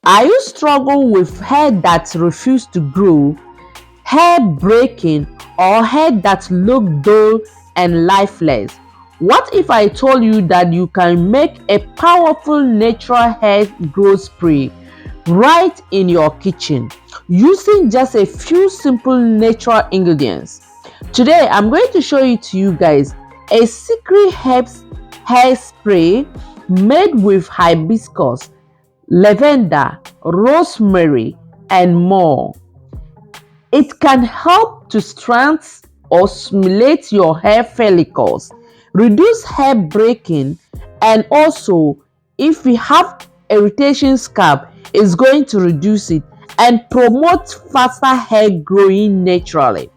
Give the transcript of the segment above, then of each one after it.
Are you struggling with hair that refuse to grow, hair breaking, or hair that look dull and lifeless? What if I told you that you can make a powerful natural hair growth spray right in your kitchen using just a few simple natural ingredients? Today I'm going to show it to you guys a secret herbs hair spray made with hibiscus, lavender, rosemary, and more. It can help to strengthen or stimulate your hair follicles, reduce hair breaking, and also if you have irritation scalp, it's going to reduce it and promote faster hair growing naturally.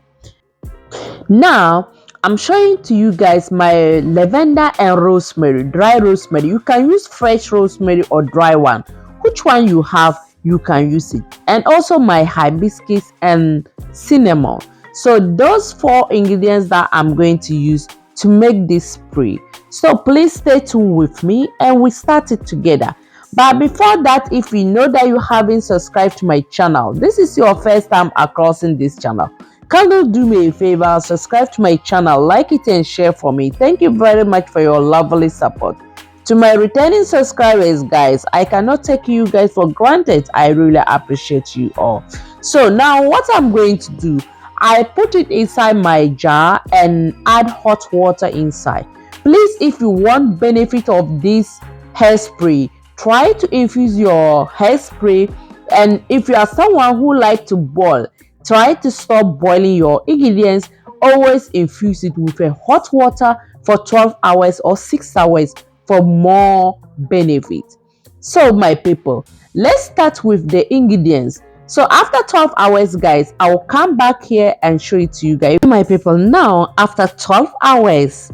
Now, I'm showing to you guys my lavender and rosemary, dry rosemary. You can use fresh rosemary or dry one. Which one you have, you can use it. And also my hibiscus and cinnamon. So those four ingredients that I'm going to use to make this spray. So please stay tuned with me and we start it together. But before that, if you know that you haven't subscribed to my channel, this is your first time crossing this channel, can you do me a favor, subscribe to my channel, like it and share for me. Thank you very much for your lovely support. To my returning subscribers, guys, I cannot take you guys for granted. I really appreciate you all. So now what I'm going to do, I put it inside my jar and add hot water inside. Please, if you want benefit of this hairspray, try to infuse your hairspray. And if you are someone who like to boil, try to stop boiling your ingredients. Always infuse it with a hot water for 12 hours or 6 hours for more benefit. So my people, let's start with the ingredients. So after 12 hours, guys, I will come back here and show it to you guys. My people, now after 12 hours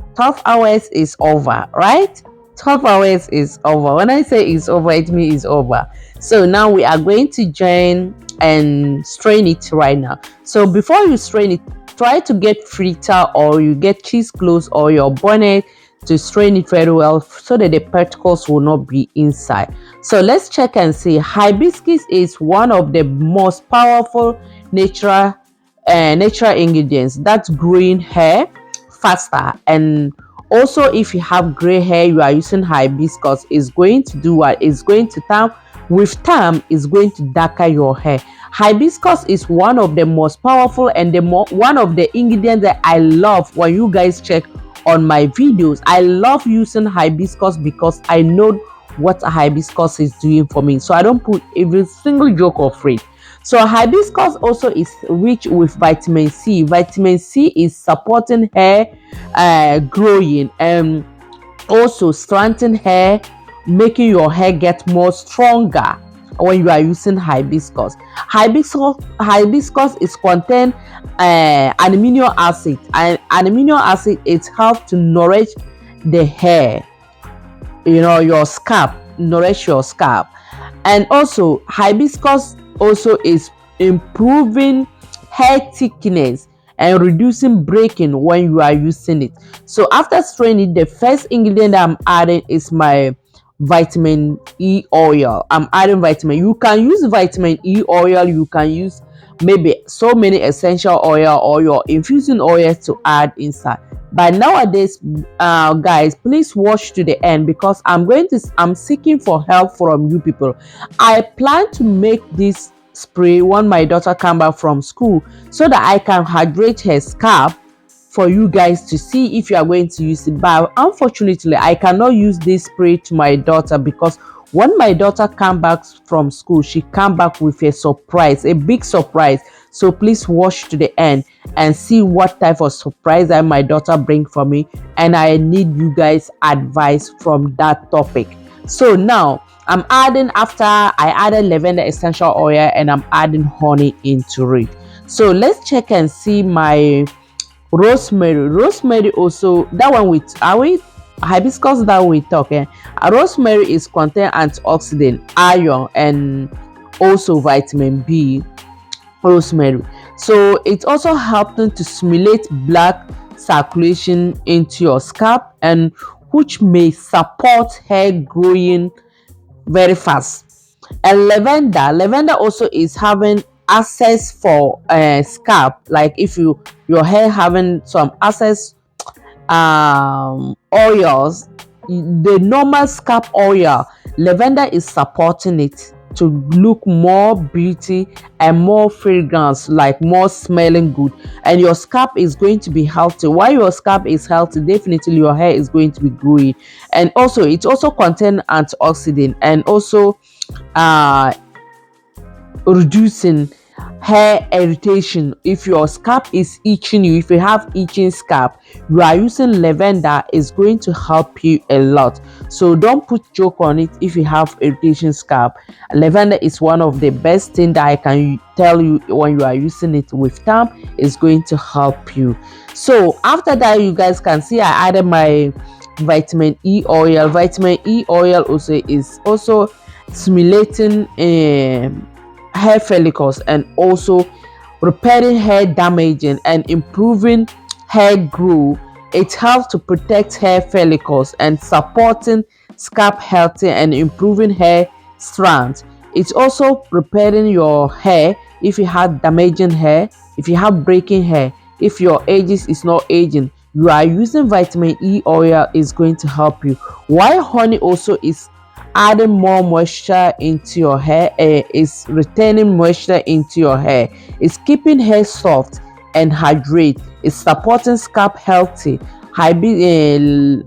is over, right? 12 hours is over. When I say it's over, it means it's over. So now we are going to join and strain it right now. So before you strain it, try to get filter or you get cheesecloth or your bonnet to strain it very well so that the particles will not be inside. So let's check and see. Hibiscus is one of the most powerful natural ingredients that's growing hair faster. And also if you have gray hair, you are using hibiscus, is going to do what? It's going to turn with time, is going to darken your hair. Hibiscus is one of the most powerful and one of the ingredients that I love. When you guys check on my videos, I love using hibiscus because I know what a hibiscus is doing for me, so I don't put every single joke of it. So hibiscus also is rich with vitamin C. Vitamin C is supporting hair growing and also strengthen hair, making your hair get more stronger when you are using hibiscus. Hibiscus is contain an amino acid, and an amino acid, it helps to nourish the hair, your scalp, nourish your scalp. And also hibiscus also is improving hair thickness and reducing breaking when you are using it. So after straining, the first ingredient I'm adding is my vitamin E oil. I'm adding vitamin. You can use vitamin E oil, you can use maybe so many essential oil or your infusing oils to add inside. But nowadays, guys, please watch to the end because I'm seeking for help from you people. I plan to make this spray when my daughter come back from school so that I can hydrate her scalp for you guys to see if you are going to use it. But unfortunately, I cannot use this spray to my daughter because when my daughter come back from school, she come back with a surprise, a big surprise. So please watch to the end and see what type of surprise that my daughter bring for me, and I need you guys advice from that topic. So now I'm adding, after I added lavender essential oil, and I'm adding honey into it. So let's check and see my rosemary also, that one with hibiscus that we talk. Rosemary is contain antioxidant, iron, and also vitamin B. Rosemary, so it's also helping to stimulate blood circulation into your scalp, and which may support hair growing very fast. And lavender also is having access for scalp, like if your hair having some access oils, the normal scalp oil, lavender is supporting it to look more beauty and more fragrance, like more smelling good, and your scalp is going to be healthy. While your scalp is healthy, definitely your hair is going to be growing. And also it also contains antioxidant, and also uh reducing hair irritation. If your scalp is itching you, if you have itching scalp, you are using lavender is going to help you a lot. So don't put joke on it. If you have irritation scalp, lavender is one of the best thing that I can tell you. When you are using it with time, is going to help you. So after that, you guys can see I added my vitamin E oil. Vitamin E oil also is also stimulating hair follicles, and also repairing hair damaging and improving hair growth. It helps to protect hair follicles and supporting scalp healthy and improving hair strands. It's also repairing your hair if you have damaging hair, if you have breaking hair, if your ages is not aging. You are using vitamin E oil is going to help you. While honey also is adding more moisture into your hair, is retaining moisture into your hair, is keeping hair soft and hydrate, is supporting scalp healthy. Honey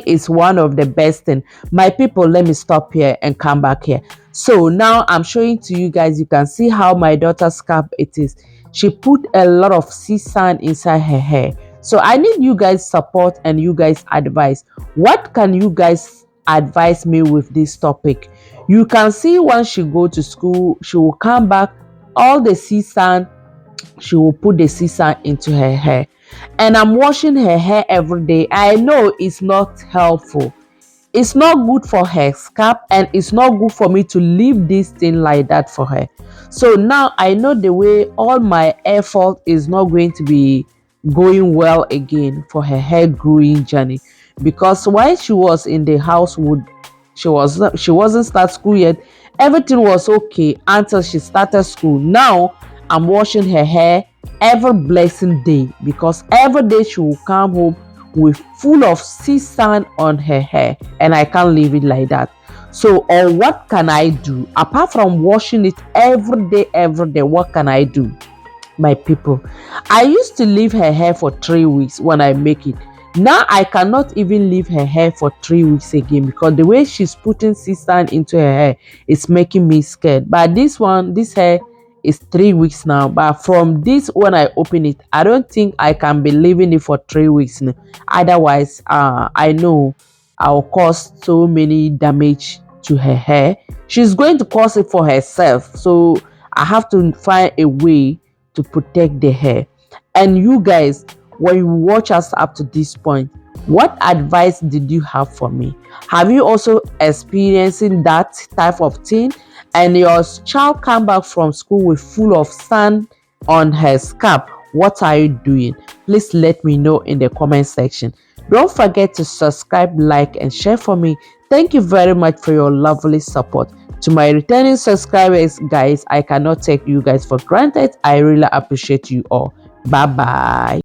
is one of the best thing. My people, let me stop here and come back here. So now I'm showing to you guys, you can see how my daughter's scalp it is. She put a lot of sea sand inside her hair. So I need you guys support and you guys advice. What can you guys advise me with this topic? You can see once she go to school, she will come back, all the sea sand, she will put the sea sand into her hair. And I'm washing her hair every day. I know it's not helpful, it's not good for her scalp, and it's not good for me to leave this thing like that for her. So now I know the way all my effort is not going to be going well again for her hair growing journey. Because while she was in the house, she wasn't start school yet, everything was okay until she started school. Now I'm washing her hair every blessing day, because every day she will come home with full of sea sand on her hair, and I can't leave it like that. So what can I do apart from washing it every day? What can I do, my people? I used to leave her hair for 3 weeks when I make it. Now I cannot even leave her hair for 3 weeks again, because the way she's putting sea sand into her hair is making me scared. But this hair is 3 weeks now, but from this, when I open it, I don't think I can be leaving it for 3 weeks now. Otherwise I know I'll cause so many damage to her hair. She's going to cause it for herself, so I have to find a way to protect the hair. And you guys, when you watch us up to this point, what advice did you have for me? Have you also experiencing that type of thing, and your child come back from school with full of sand on her scalp? What are you doing? Please let me know in the comment section. Don't forget to subscribe, like, and share for me. Thank you very much for your lovely support. To my returning subscribers, guys, I cannot take you guys for granted. I really appreciate you all. Bye bye.